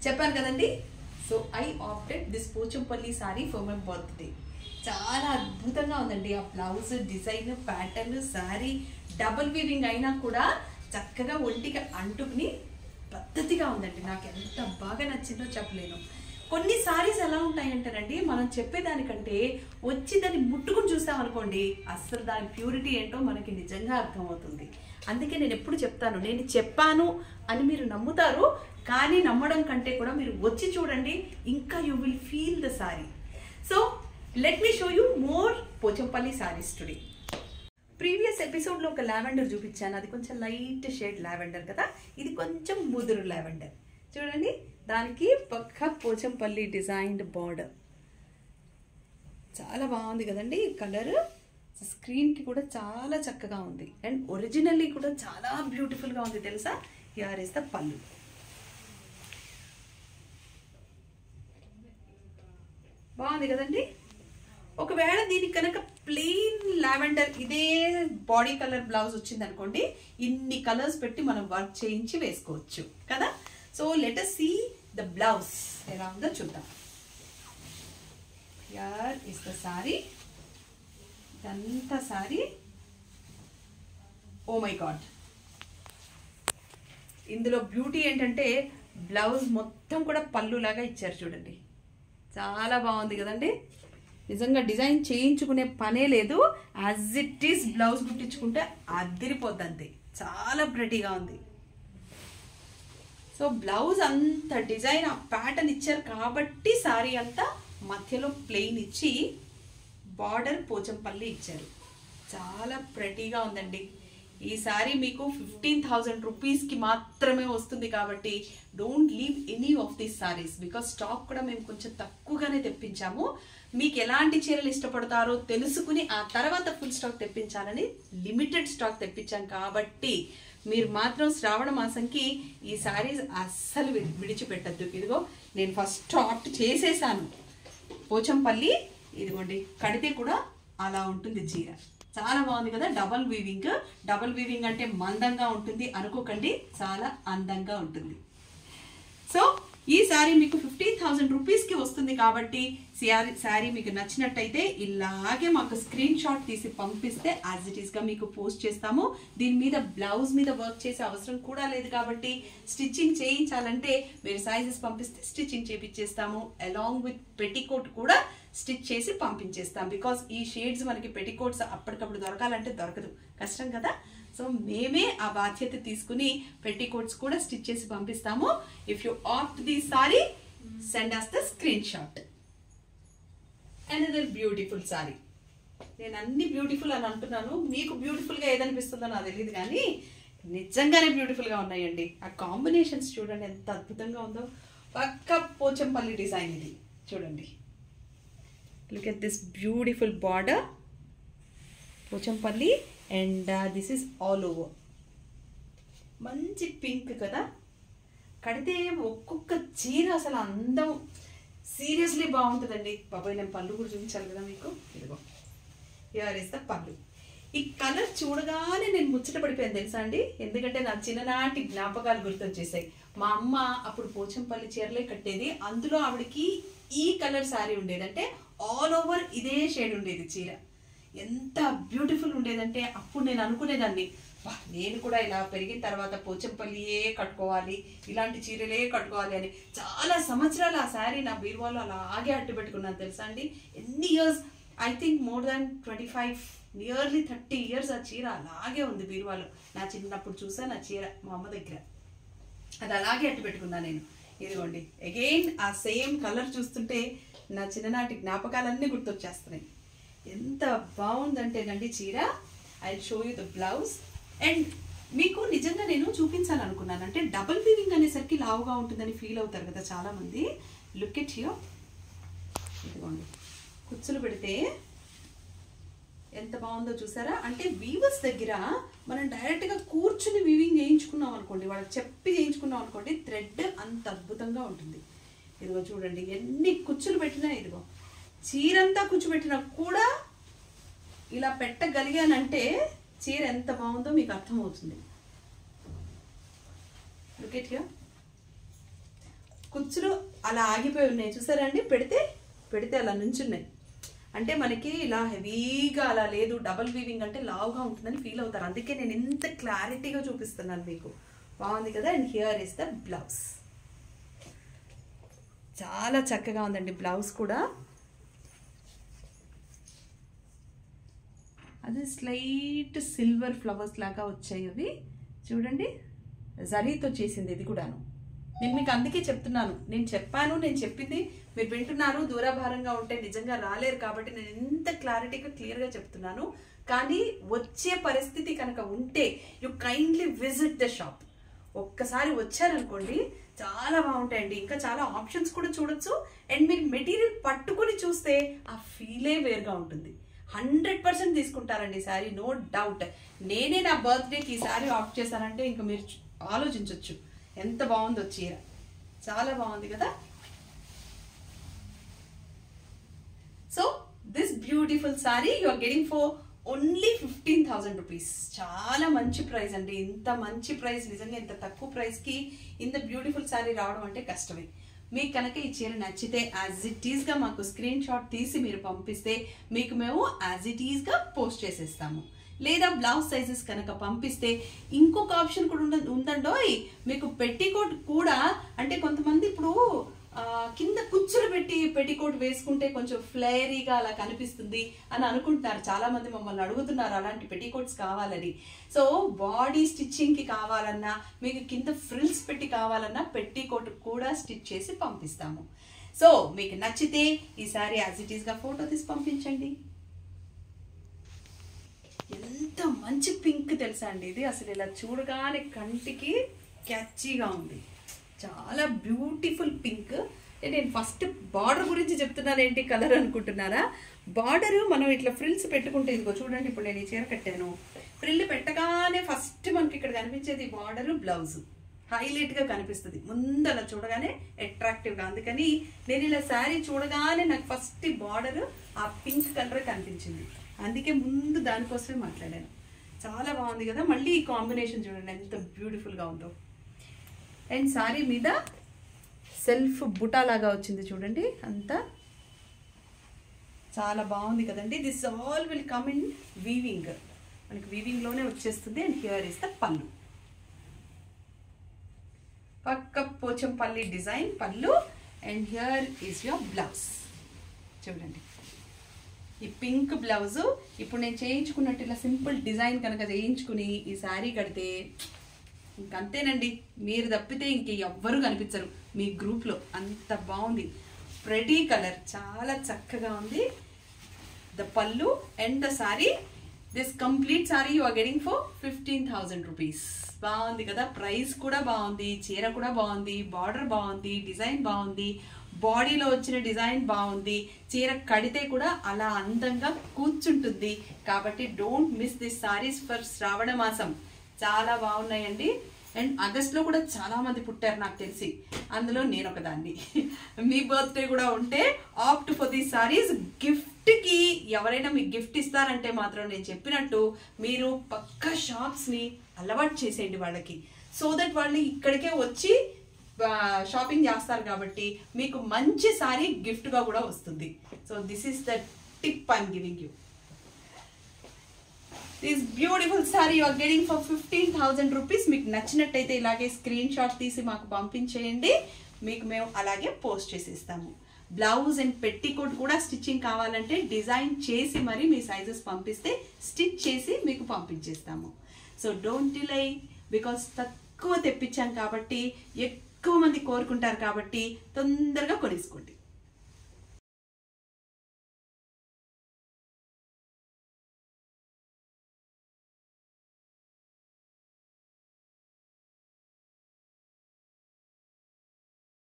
చెప్పాను కదండి. So I opted this Pochampally sari for my birthday. చాలా అద్భుతంగా ఉందండి. ఆ blouse design, pattern, sari double weaving అయినా కూడా చక్కగా ఒంటికి అంటుకుని పద్ధతిగా ఉందండి. నాకు ఎంత బాగా నచ్చిందో చెప్పలేను. కొన్ని సారీస్ ఎలా ఉంటాయంటారండి, మనం చెప్పేదానికంటే వచ్చి దాన్ని ముట్టుకుని చూస్తామనుకోండి, అస్సలు దాని ప్యూరిటీ ఏంటో మనకి నిజంగా అర్థమవుతుంది. అందుకే నేను ఎప్పుడు చెప్తాను, నేను చెప్పాను అని మీరు నమ్ముతారు, కానీ నమ్మడం కంటే కూడా మీరు వచ్చి చూడండి, ఇంకా you will feel the sari. So let me show you more Pochampally saris today. Previous ఎపిసోడ్లో ఒక లావెండర్ చూపించాను, అది కొంచెం లైట్ షేడ్ లావెండర్ కదా, ఇది కొంచెం ముదురు లావెండర్. చూడండి, దానికి పక్క పోచంపల్లి డిజైన్డ్ బార్డర్. చాలా బాగుంది కదండి ఈ కలర్. స్క్రీన్కి కూడా చాలా చక్కగా ఉంది అండ్ ఒరిజినల్లీ కూడా చాలా బ్యూటిఫుల్గా ఉంది తెలుసా. హియర్ ఇస్ ద పళ్ళు. బాగుంది కదండి. ఒకవేళ దీనికి కనుక ప్లెయిన్ లావెండర్ ఇదే బాడీ కలర్ బ్లౌజ్ వచ్చింది అనుకోండి, ఇన్ని కలర్స్ పెట్టి మనం వర్క్ చేయించి వేసుకోవచ్చు కదా. So let us see the blouse. ఎలా ఉందో చూద్దాం. here is the saree. ఇదంతా సారీ. ఓ మై గాడ్, ఇందులో బ్యూటీ ఏంటంటే బ్లౌజ్ మొత్తం కూడా పళ్ళు లాగా ఇచ్చారు చూడండి. చాలా బాగుంది కదండి. నిజంగా డిజైన్ చేయించుకునే పనే లేదు, యాజ్ ఇట్ ఈస్ బ్లౌజ్ కుట్టించుకుంటే అదిరిపోద్ది అంతే. చాలా ప్రెటీగా ఉంది. సో బ్లౌజ్ అంత డిజైన్, ఆ ప్యాటర్న్ ఇచ్చారు కాబట్టి సారీ అంతా మధ్యలో ప్లెయిన్ ఇచ్చి బార్డర్ పోచంపల్లి ఇచ్చారు. చాలా ప్రెటీగా ఉందండి. ఈ సారీ మీకు 15,000 రూపీస్కి మాత్రమే వస్తుంది కాబట్టి don't leave any of these saris, because stock కూడా మేము కొంచెం తక్కువగానే తెప్పించాము. మీకు ఎలాంటి చీరలు ఇష్టపడతారో తెలుసుకుని ఆ తర్వాత ఫుల్ స్టాక్ తెప్పించాలని లిమిటెడ్ స్టాక్ తెప్పించాం కాబట్టి మీరు మాత్రం శ్రావణ మాసంకి ఈ సారీస్ అస్సలు విడిచిపెట్టద్దు. ఇదిగో నేను ఫస్ట్ ఆప్ట్ చేసేసాను పోచంపల్లి. ఇదిగోండి, కడితే కూడా అలా ఉంటుంది చీర. చాలా బాగుంది కదా. Double weaving. డబల్ వీవింగ్ అంటే మందంగా ఉంటుంది అనుకోకండి, చాలా అందంగా ఉంటుంది. సో ఈ శారీ మీకు 15,000 రూపీస్కి వస్తుంది కాబట్టి శారీ మీకు నచ్చినట్టయితే ఇలాగే మాకు స్క్రీన్ షాట్ తీసి పంపిస్తే యాజ్ ఇట్ ఈస్గా మీకు పోస్ట్ చేస్తాము. దీని మీద బ్లౌజ్ మీద వర్క్ చేసే అవసరం కూడా లేదు కాబట్టి స్టిచ్చింగ్ చేయించాలంటే మీరు సైజెస్ పంపిస్తే స్టిచ్చింగ్ చేయించేస్తాము. అలాంగ్ విత్ పెట్టికోట్ కూడా స్టిచ్ చేసి పంపించేస్తాం. బికాస్ ఈ షేడ్స్ మనకి పెట్టికోట్స్ అప్పటికప్పుడు దొరకాలంటే దొరకదు, కష్టం కదా. సో మేమే ఆ బాధ్యత తీసుకుని పెట్టికోట్స్ కూడా స్టిచ్ చేసి పంపిస్తాము. If you opt the sorry, send us the screenshot. Another beautiful sorry. నేను అన్ని బ్యూటిఫుల్ అని అంటున్నాను, మీకు బ్యూటిఫుల్గా ఏదనిపిస్తుందో నాకు తెలియదు, కానీ నిజంగానే బ్యూటిఫుల్గా ఉన్నాయండి. ఆ కాంబినేషన్స్ చూడండి ఎంత అద్భుతంగా ఉందో. పక్క పోచంపల్లి డిజైన్ ఇది చూడండి. Look at this beautiful border, Pochampally, and this is all over. మంచి పింక్ కదా. కడితే ఒక్కొక్క చీర అసలు అందం సీరియస్లీ బాగుంటుందండి. బాబాయ్ నేను పళ్ళు కూడా చూపించాలి కదా మీకు. ఇదిగో హియర్ ఇస్ ద పళ్ళు. ఈ కలర్ చూడగానే నేను ముచ్చట పడిపోయాను తెలుసా అండి. ఎందుకంటే నా చిన్ననాటి జ్ఞాపకాలు గుర్తొచ్చేసాయి. మా అమ్మ అప్పుడు పోచంపల్లి చీరలే కట్టేది. అందులో ఆవిడకి ఈ కలర్ శారీ ఉండేది, అంటే ఆల్ ఓవర్ ఇదే షేడ్ ఉండేది చీర. ఎంత బ్యూటిఫుల్ ఉండేదంటే అప్పుడు నేను అనుకునేదాన్ని, నేను కూడా ఇలా పెరిగిన తర్వాత పోచంపల్లియే కట్టుకోవాలి, ఇలాంటి చీరలే కట్టుకోవాలి అని. చాలా సంవత్సరాలు ఆ శారీ నా బీరువాలో అలాగే అట్టు పెట్టుకున్నాను తెలుసా అండి. ఎన్ని years, I think more than 25, nearly 30 years ఆ చీర అలాగే ఉంది బీరువాలో. నా చిన్నప్పుడు చూసాను ఆ చీర మా అమ్మ దగ్గర, అది అలాగే అట్టు పెట్టుకున్నా నేను. ఇదిగోండి అగైన్ ఆ సేమ్ కలర్ చూస్తుంటే నా చిన్ననాటి జ్ఞాపకాలన్నీ గుర్తొచ్చేస్తున్నాయి. ఎంత బాగుందంటేనండి చీర. I show you the blouse. And మీకు నిజంగా నేను చూపించాలనుకున్నాను, అంటే డబుల్ వీవింగ్ అనేసరికి లావుగా ఉంటుందని ఫీల్ అవుతారు కదా చాలామంది. Look at here. ఇదిగోండి, కుచ్చులు పెడితే ఎంత బాగుందో చూసారా. అంటే వీవర్స్ దగ్గర మనం డైరెక్ట్గా కూర్చుని వీవింగ్ చేయించుకున్నాం అనుకోండి, వాళ్ళకి చెప్పి చేయించుకున్నాం అనుకోండి, థ్రెడ్ అంత అద్భుతంగా ఉంటుంది. ఇదిగో చూడండి, ఎన్ని కుచ్చులు పెట్టినా, ఇదిగో చీరంతా కూర్చోబెట్టినా కూడా ఇలా పెట్టగలిగానంటే చీర ఎంత బాగుందో మీకు అర్థమవుతుంది. Look at here. కుచ్చులు అలా ఆగిపోయి ఉన్నాయి చూసారండి, పెడితే అలా నుంచున్నాయి. అంటే మనకి ఇలా హెవీగా అలా లేదు, డబల్ వీవింగ్ అంటే లావుగా ఉంటుందని ఫీల్ అవుతారు. అందుకే నేను ఇంత క్లారిటీగా చూపిస్తున్నాను మీకు. బాగుంది కదా. And here is the blouse. చాలా చక్కగా ఉందండి బ్లౌజ్ కూడా. అది స్లైట్ సిల్వర్ ఫ్లవర్స్ లాగా వచ్చాయి అవి చూడండి. జరీతో చేసింది ఇది కూడాను. నేను మీకు అందుకే చెప్తున్నాను, నేను చెప్పింది మీరు వింటున్నారు. దూరాభారంగా ఉంటే నిజంగా రాలేరు కాబట్టి నేను ఎంత క్లారిటీగా క్లియర్గా చెప్తున్నాను. కానీ వచ్చే పరిస్థితి కనుక ఉంటే you kindly visit the shop. ఒక్కసారి వచ్చారనుకోండి చాలా బాగుంటాయండి. ఇంకా చాలా ఆప్షన్స్ కూడా చూడొచ్చు. అండ్ మీరు మెటీరియల్ పట్టుకుని చూస్తే ఆ ఫీలే వేరుగా ఉంటుంది. 100% తీసుకుంటారండి శారీ, నో డౌట్. నేనే నా బర్త్డేకి ఈ శారీ ఆప్ట్ చేశానంటే ఇంకా మీరు ఆలోచించవచ్చు ఎంత బాగుందో చీర. చాలా బాగుంది కదా. So this beautiful sari you are getting for only 15,000 rupees. చాలా మంచి ప్రైస్ అండి. ఇంత మంచి ప్రైస్, నిజంగా ఇంత తక్కువ ప్రైస్కి ఇంత బ్యూటిఫుల్ శారీ రావడం అంటే కష్టమే. మీకు కనుక ఈ చీర నచ్చితే యాజ్ ఇట్ ఈస్గా మాకు స్క్రీన్ షాట్ తీసి మీరు పంపిస్తే మీకు మేము యాజ్ ఇట్ ఈస్గా పోస్ట్ చేసేస్తాము. లేదా బ్లౌజ్ సైజెస్ కనుక పంపిస్తే ఇంకొక ఆప్షన్ కూడా ఉందండోయ్ మీకు. పెట్టికోట్ కూడా అంటే కొంతమంది ఇప్పుడు కింద కుచ్చులు పెట్టి పెట్టికోట్ వేసుకుంటే కొంచెం ఫ్లేరీగా అలా కనిపిస్తుంది అని అనుకుంటున్నారు. చాలా మంది మమ్మల్ని అడుగుతున్నారు అలాంటి పెట్టికోట్స్ కావాలని. సో బాడీ స్టిచ్చింగ్కి కావాలన్నా, మీకు కింద ఫ్రిల్స్ పెట్టి కావాలన్నా పెట్టికోట్ కూడా స్టిచ్ చేసి పంపిస్తాము. సో మీకు నచ్చితే ఈ సారీ యాజ్ ఇట్ ఈస్గా ఫోటో తీసి పంపించండి. ఎంత మంచి పింక్ తెలుసా అండి ఇది. అసలు ఇలా చూడగానే కంటికి క్యాచీగా ఉంది. చాలా బ్యూటిఫుల్ పింక్. నేను ఫస్ట్ బార్డర్ గురించి చెప్తున్నాను, ఏంటి కలర్ అనుకుంటున్నారా? బార్డర్ మనం ఇట్లా ఫ్రిల్స్ పెట్టుకుంటే ఇదిగో చూడండి. ఇప్పుడు నేను ఈ చీర కట్టాను, ఫ్రిల్ పెట్టగానే ఫస్ట్ మనకి ఇక్కడ కనిపించేది బార్డర్, బ్లౌజ్ హైలైట్గా కనిపిస్తుంది ముందు అలా చూడగానే అట్రాక్టివ్గా. అందుకని నేను ఇలా శారీ చూడగానే నాకు ఫస్ట్ బార్డర్ ఆ పింక్ కలర్ కనిపించింది. అందుకే ముందు దానికోసమే మాట్లాడాను. చాలా బాగుంది కదా. మళ్ళీ ఈ కాంబినేషన్ చూడండి ఎంత బ్యూటిఫుల్గా ఉందో. అండ్ సారీ మీద సెల్ఫ్ బుటా లాగా వచ్చింది చూడండి, అంతా చాలా బాగుంది కదండి. This all will come in weaving, మనకి వీవింగ్లోనే వచ్చేస్తుంది. అండ్ హియర్ ఇస్ ద పళ్ళు, పక్క పోచంపల్లి డిజైన్ పళ్ళు. And here is your blouse చూడండి. ఈ పింక్ బ్లౌజు ఇప్పుడు నేను చేయించుకున్నట్టు ఇలా సింపుల్ డిజైన్ కనుక చేయించుకుని ఈ శారీ కడితే ఇంకంతేనండి, మీరు తప్పితే ఇంక ఎవ్వరూ కనిపించరు మీ గ్రూప్లో. అంత బాగుంది, ప్రెటీ కలర్, చాలా చక్కగా ఉంది. The pallu and the sari, this complete sari you are getting for 15,000 rupees. బాగుంది కదా. ప్రైస్ కూడా బాగుంది, చీర కూడా బాగుంది, బార్డర్ బాగుంది, డిజైన్ బాగుంది, బాడీలో వచ్చిన డిజైన్ బాగుంది. చీర కడితే కూడా అలా అందంగా కూర్చుంటుంది. కాబట్టి don't miss this sarees for Shravana మాసం. చాలా బాగున్నాయండి. అండ్ ఆగస్ట్లో కూడా చాలా మంది పుట్టారు నాకు తెలిసి, అందులో నేను ఒకదాన్ని. మీ బర్త్డే కూడా ఉంటే ఆప్ట్ ఫర్ ది సారీస్. గిఫ్ట్కి ఎవరైనా మీకు గిఫ్ట్ ఇస్తారంటే మాత్రం నేను చెప్పినట్టు మీరు పక్కా షాప్స్ని అలవాటు చేసేయండి వాళ్ళకి. సో దట్ వాళ్ళు ఇక్కడికే వచ్చి షాపింగ్ చేస్తారు కాబట్టి మీకు మంచి సారీ గిఫ్ట్గా కూడా వస్తుంది. So this is the tip I'm giving you. This beautiful sari you are getting for 15,000 rupees. మీకు నచ్చినట్టయితే ఇలాగే స్క్రీన్ షాట్ తీసి మాకు పంపించేయండి, మీకు మేము అలాగే పోస్ట్ చేసేస్తాము. బ్లౌజ్ అండ్ పెట్టికోట్ కూడా స్టిచ్చింగ్ కావాలంటే డిజైన్ చేసి మరి మీ సైజెస్ పంపిస్తే స్టిచ్ చేసి మీకు పంపించేస్తాము. సో డోంట్ డిలే, బికాస్ తక్కువ తెప్పించాం కాబట్టి ఎక్కువ మంది కోరుకుంటారు కాబట్టి తొందరగా కొనేసుకోండి.